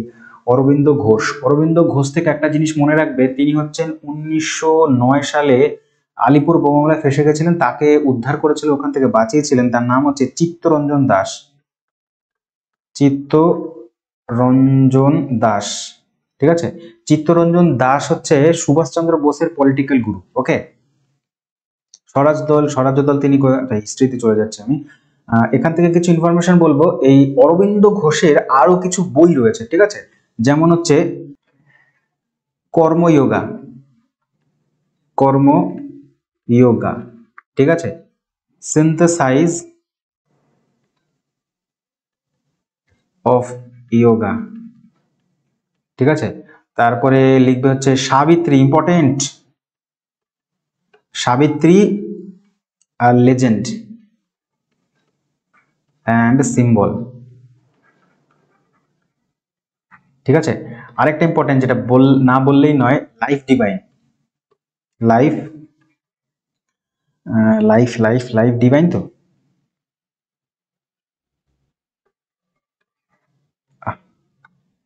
অরবিন্দ ঘোষ। অরবিন্দ ঘোষ থেকে একটা জিনিস মনে রাখবে, তিনি হচ্ছেন 1909 সালে আলিপুর বোমামালায় ফেসে গেছিলেন, তাকে উদ্ধার করেছিল, ওখান থেকে বাঁচিয়েছিলেন। তার নাম হচ্ছে চিত্তরঞ্জন দাস, চিত্তরঞ্জন দাস, ঠিক আছে। চিত্তরঞ্জন দাস হচ্ছে সুভাষচন্দ্র বোসের পলিটিক্যাল গুরু, ওকে। স্বরাজ্য দল তিনি, হিস্ট্রিতে চলে যাচ্ছে আমি। এখান থেকে কিছু ইনফরমেশন বলবো, এই অরবিন্দ ঘোষের আরো কিছু বই রয়েছে, ঠিক আছে। যেমন হচ্ছে কর্মযোগা, কর্মযোগা, ঠিক আছে। সিনথেসাইজ অফ যোগা, ঠিক আছে। তারপরে লিখবে হচ্ছে সাবিত্রী, ইম্পর্টেন্ট, সাবিত্রী আর লেজেন্ড অ্যান্ড সিম্বল, ঠিক আছে। আরেকটা ইম্পর্টেন্ট যেটা না বললেই নয়, life divine, life life life life divine, তো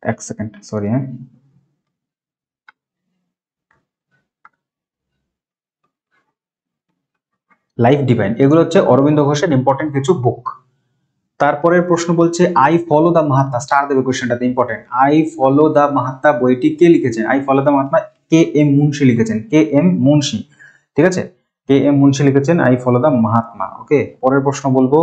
এক সেকেন্ড, সরি, হ্যাঁ, লাইফ ডিভাইন, এগুলো হচ্ছে অরবিন্দ ঘোষের ইম্পর্টেন্ট কিছু বুক। তারপরের প্রশ্ন বলছে I follow the Mahatma, star দেবে কোশ্চেনটাতে, important. I follow the Mahatma বইটি কে লিখেছেন? I follow the Mahatma K M Munshi লিখেছেন, কে এম মুন্সি, ঠিক আছে। কে এম মুন্সি লিখেছেন আই ফলো দ্য মাহাত্মা, ওকে। পরের প্রশ্ন বলবো,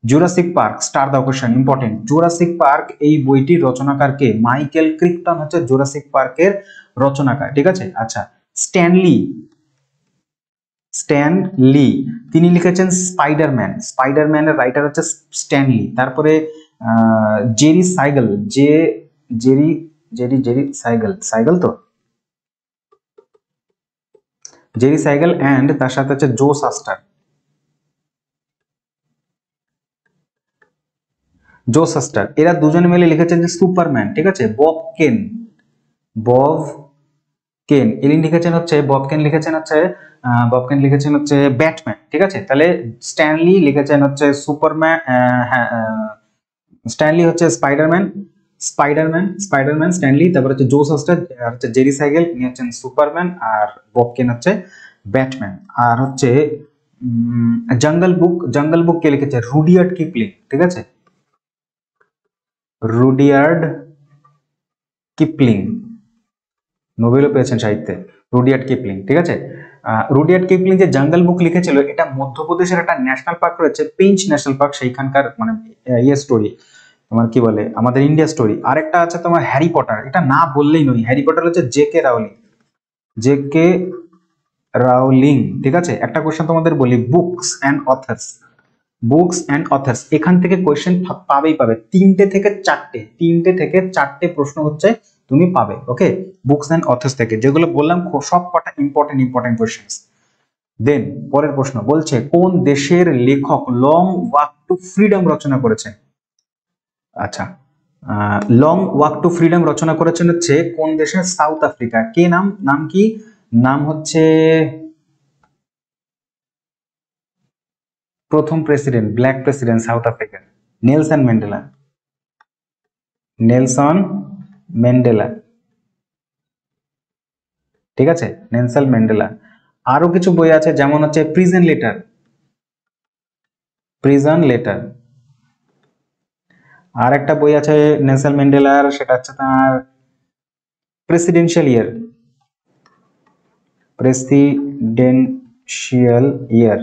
Jurassic park, star the question, important. Jurassic park এই বইটির রচনাকার কে? মাইকেল ক্রিকটন হচ্ছে জুরাসিক পার্কের রচনাকার, ঠিক আছে। আচ্ছা, স্ট্যানলি, স্ট্যান লি তিনি লিখেছেন স্পাইডারম্যান, স্পাইডারম্যানের রাইটার হচ্ছে স্ট্যানলি। তারপরে Jerry Saigol, Jerry Jerry Jerry Saigol, Saigol তো, জেরি সাইগল অ্যান্ড তার সাথে হচ্ছে জো সাস্টার, জো সাস্টার, এরা দুজনে মিলে লিখেছেন যে সুপারম্যান, ঠিক আছে। বব কেন, বব কেন, ইনি লিখেছেন হচ্ছে বব কেন লিখেছেন হচ্ছে ব্যাটম্যান, ঠিক আছে। তাহলে স্ট্যানলি লিখেছেন হচ্ছে সুপারম্যান, হ্যাঁ স্ট্যানলি হচ্ছে স্পাইডারম্যান স্ট্যানলি। তারপর হচ্ছে জো সাস্টার হচ্ছে জেরি সাইকেল, ইনি হচ্ছেন সুপারম্যান, আর বব কেন হচ্ছে ব্যাটম্যান। আর হচ্ছে জঙ্গল বুক কে লিখেছে? রুডিয়ার্ড কিপলিং, ঠিক আছে, রুডিয়ার্ড কিপলিং, নোবেলও পেয়েছেন সাহিত্যে রুডিয়ার্ড কিপলিং, ঠিক আছে। রুডিয়ার্ড কিপলিং যে জঙ্গল বুক লিখেছিল, এটা মধ্যপ্রদেশের একটা ন্যাশনাল পার্ক রয়েছে পেঞ্চ ন্যাশনাল পার্ক, সেইখানকার মানে ইয়ে স্টোরি, তোমার কি বলে আমাদের ইন্ডিয়া স্টোরি। আরেকটা আছে তোমার হ্যারি পটার, এটা না বললেই নয়, হ্যারি পটার হচ্ছে জে কে রাউলিং, ঠিক আছে। একটা কোশ্চেন তোমাদের বলি, বুকস অ্যান্ড অথার্স, এখান থেকে কোয়েশ্চেন পাবে তিনটে থেকে চারটে প্রশ্ন হচ্ছে তুমি পাবে, ওকে। বুকস অ্যান্ড অথার্স থেকে যেগুলো বললাম সব কটা ইম্পর্টেন্ট কোয়েশ্চেন। দেন পরের প্রশ্ন বলছে, কোন দেশের লেখক লং ওয়াক টু ফ্রিডম রচনা করেছেন? আচ্ছা, লং ওয়াক টু ফ্রিডম রচনা করেছেন হচ্ছে কোন দেশের? South Africa. কে নাম কি? নাম হচ্ছে প্রথম প্রেসিডেন্ট, ব্ল্যাক প্রেসিডেন্ট সাউথ আফ্রিকার, নেলসন ম্যান্ডেলা, ঠিক আছে, নেলসন ম্যান্ডেলা। আরো কিছু বই আছে, যেমন হচ্ছে প্রিজন লেটার। আর একটা বই আছে নেলসন ম্যান্ডেলার, সেটা হচ্ছে তার প্রেসিডেন্সিয়াল ইয়ার।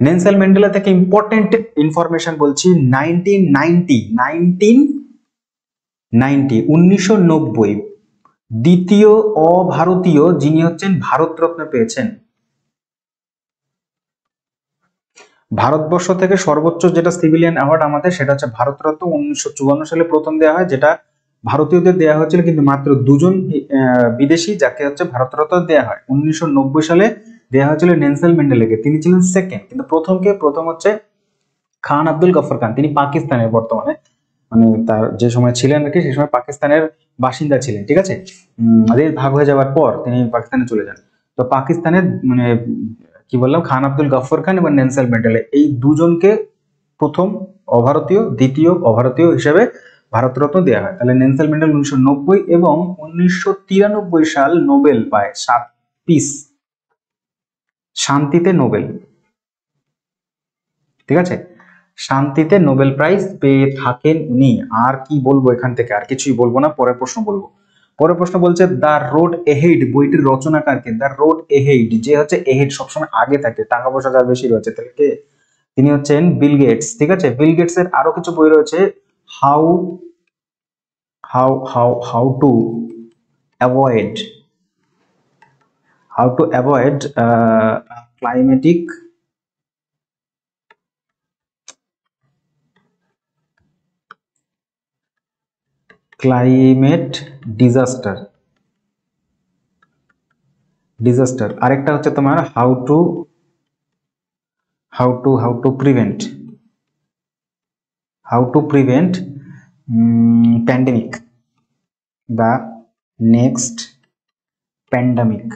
নেলসন ম্যান্ডেলা থেকে ইম্পর্টেন্ট ইনফরমেশন বলছি, 1990 দ্বিতীয় অভারতীয় যিনি হচ্ছেন ভারতরত্ন পেয়েছেন। ভারতবর্ষ থেকে সর্বোচ্চ যেটা সিভিলিয়ান অ্যাওয়ার্ড আমাদের, সেটা হচ্ছে ভারতরত্ন। 1954 সালে প্রথম দেওয়া হয়, যেটা ভারতীয়দের দেওয়া হয়েছিল, কিন্তু মাত্র দুজন বিদেশি যাকে হচ্ছে ভারতরত্ন দেওয়া হয়। 1990 সালে দেওয়া হয়েছিল নেলসন ম্যান্ডেলাকে, তিনি ছিলেন সেকেন্ড। কিন্তু প্রথম হচ্ছে খান আব্দুল গফর খান, তিনি পাকিস্তানের বর্তমানে, মানে তার যে সময় ছিলেন আর কি, সেই সময় পাকিস্তানের বাসিন্দা ছিলেন, ঠিক আছে। দেশ ভাগ হয়ে যাওয়ার পর তিনি পাকিস্তানে চলে যান। তো পাকিস্তানের মানে কি বললাম, খান আব্দুল গফর খান এবং নেলসন ম্যান্ডেলা, এই দুজনকে প্রথম অভারতীয়, দ্বিতীয় অভারতীয় হিসেবে ভারতরত্ন দেওয়া হয়। তাহলে নেলসন ম্যান্ডেলা 1990 এবং 1993 সাল নোবেল পায় 7 পিস শান্তিতে নোবেল, ঠিক আছে, শান্তিতে নোবেল প্রাইজ পেয়ে থাকেন উনি। আর কি বলবো এখান থেকে, আর কিছুই বলবো না, পরের প্রশ্ন বলবো। পরের প্রশ্ন বলছে, দ্য রোড এহেড বইটির রচনাকারকে? দ্য রোড এহেড, যে হচ্ছে এহেড সবসময় আগে থাকে, টাকা পয়সা যার বেশি রয়েছে, তাহলে কে? তিনি হচ্ছেন বিল গেটস, ঠিক আছে। বিল গেটস এর আরো কিছু বই রয়েছে, how how how how to avoid climatic climate disaster. আরেকটা হচ্ছে তোমার হাউ টু প্রিভেন্ট প্যান্ডেমিক বা নেক্সট প্যান্ডামিক,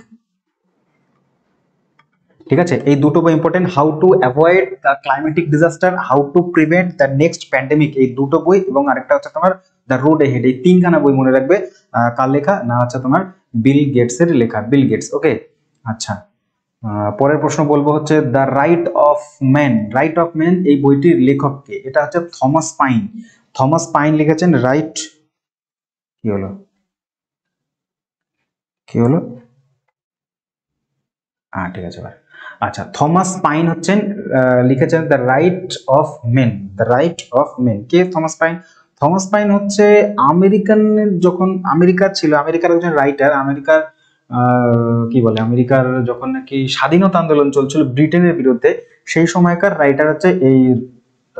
ঠিক আছে। এই দুটো বই important, how to avoid the climatic disaster, how to prevent the next pandemic, এই দুটো বই। এবং আরেকটা হচ্ছে তোমার দ্য রোড এহেড, এই তিনখানা বই মনে রাখবে। কার লেখা? না হচ্ছে তোমার বিল গেটস এর লেখা, বিল গেটস, ওকে। আচ্ছা, পরের প্রশ্ন বলবো হচ্ছে, দ্য রাইট অফ ম্যান এই বইটির লেখক কে? এটা হচ্ছে থমাস পাইন লিখেছেন রাইট। কি হলো ঠিক আছে ভাই। আচ্ছা, থমাস পাইন হচ্ছেন লিখেছেন দ্য রাইট অফ মেন। কে থমাস পাইন হচ্ছে যখন আমেরিকা ছিল, আমেরিকার একজন রাইটার। আমেরিকার যখন নাকি স্বাধীনতা আন্দোলন চলছিল ব্রিটেনের বিরুদ্ধে, সেই সময়কার রাইটার হচ্ছে এই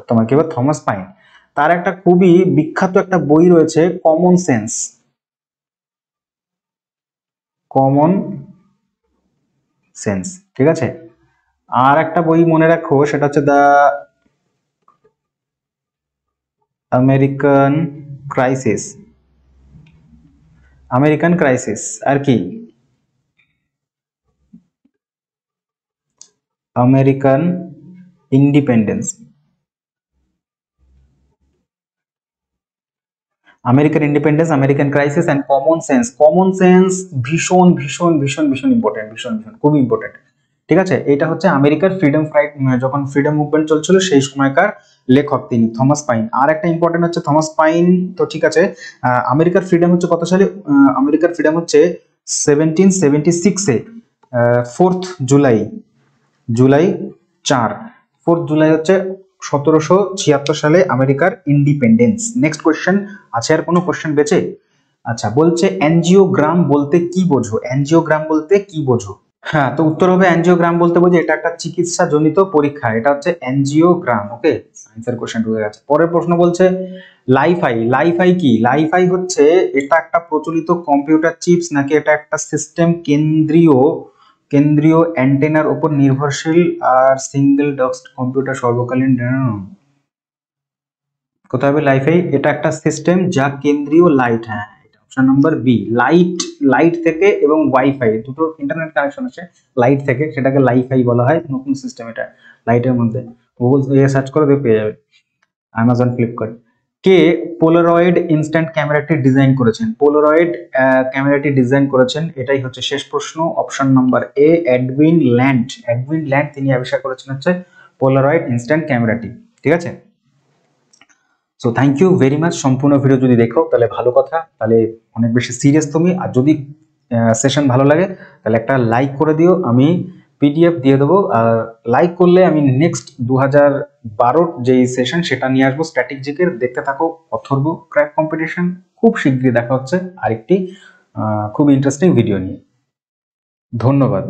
তোমার কি বলে থমাস পাইন। তার একটা খুবই বিখ্যাত একটা বই রয়েছে, কমন সেন্স, ঠিক আছে। আর একটা বই মনে রাখো, সেটা হচ্ছে the American crisis, American crisis, আর কি American independence, American independence, American crisis and common sense. Common sense ভীষণ ভীষণ ভীষণ ভীষণ ইম্পর্টেন্ট, ভীষণ ভীষণ খুব ইম্পর্টেন্ট। ঠিক আছে, এটা হচ্ছে আমেরিকার ফ্রিডম ফাইট, যখন ফ্রিডম মুভমেন্ট চলছিল সেই সময়কার লেখক তিনি, থমাস পাইন। আর একটা ইম্পর্টেন্ট হচ্ছে থমাস পাইন, তো ঠিক আছে। আমেরিকার ফ্রিডম হচ্ছে কত সালে? আমেরিকার ফ্রিডম হচ্ছে 1776-এ, 4th জুলাই, জুলাই 4, 4th জুলাই হচ্ছে 1776 সালে আমেরিকার ইন্ডিপেন্ডেন্স। নেক্সট কোয়েশ্চেন আছে, আর কোনো কোয়েশ্চেন বেঁচে? আচ্ছা, বলছে অ্যানজিওগ্রাম বলতে কি বোঝো? অ্যানজিওগ্রাম বলতে কি বোঝো? হ্যাঁ, তো উত্তর হবে অ্যানজিওগ্রাম বলতে বোঝো এটা একটা চিকিৎসা জনিত পরীক্ষা, এটা হচ্ছে অ্যানজিওগ্রাম। ওকে, সায়েন্সের কোশ্চেন ঢুকে গেছে। পরের প্রশ্ন বলছে লাইফাই। লাইফাই কি? লাইফাই হচ্ছে এটা একটা প্রচলিত কম্পিউটার চিপস, নাকি এটা একটা সিস্টেম কেন্দ্রীয় অ্যান্টেনার উপর নির্ভরশীল আর সিঙ্গেল ডক্সড কম্পিউটার সর্বকালীন? কোথায় হবে লাইফাই? এটা একটা সিস্টেম যা কেন্দ্রীয় লাইট, হ্যাঁ এটা option number B, light, light থেকে এবং ওয়াইফাই দুটো ইন্টারনেট কানেকশন আছে লাইট থেকে, সেটাকে লাইফাই বলা হয়। নতুন সিস্টেম এটা লাইটের মধ্যে, গুগল সার্চ করে দিয়ে পেয়ে যাবে। Amazon, Flipkart. কে পোলারয়েড ইনস্ট্যান্ট ক্যামেরাটি ডিজাইন করেছেন? পোলারয়েড ক্যামেরাটি ডিজাইন করেছেন, এটাই হচ্ছে শেষ প্রশ্ন, option number A, Edwin Land. Edwin Land তিনি আবিষ্কার করেছেন হচ্ছে পোলারয়েড ইনস্ট্যান্ট ক্যামেরাটি। ঠিক আছে, so thank you very much. সম্পূর্ণ ভিডিও যদি দেখো তাহলে ভালো কথা, তাহলে অনেক বেশি সিরিয়াস তুমি। আর যদি সেশন ভালো লাগে তাহলে একটা লাইক করে দিও, আমি পিডিএফ দিয়ে দেবো। আর লাইক করলে আমি নেক্সট 2012 যেই সেশন সেটা নিয়ে আসবো স্ট্যাটিক জিকের। দেখতে থাকো অথর্ব ক্র্যাক কম্পিটিশন। খুব শীঘ্রই দেখা হচ্ছে আরেকটি খুব ইন্টারেস্টিং ভিডিও নিয়ে। ধন্যবাদ।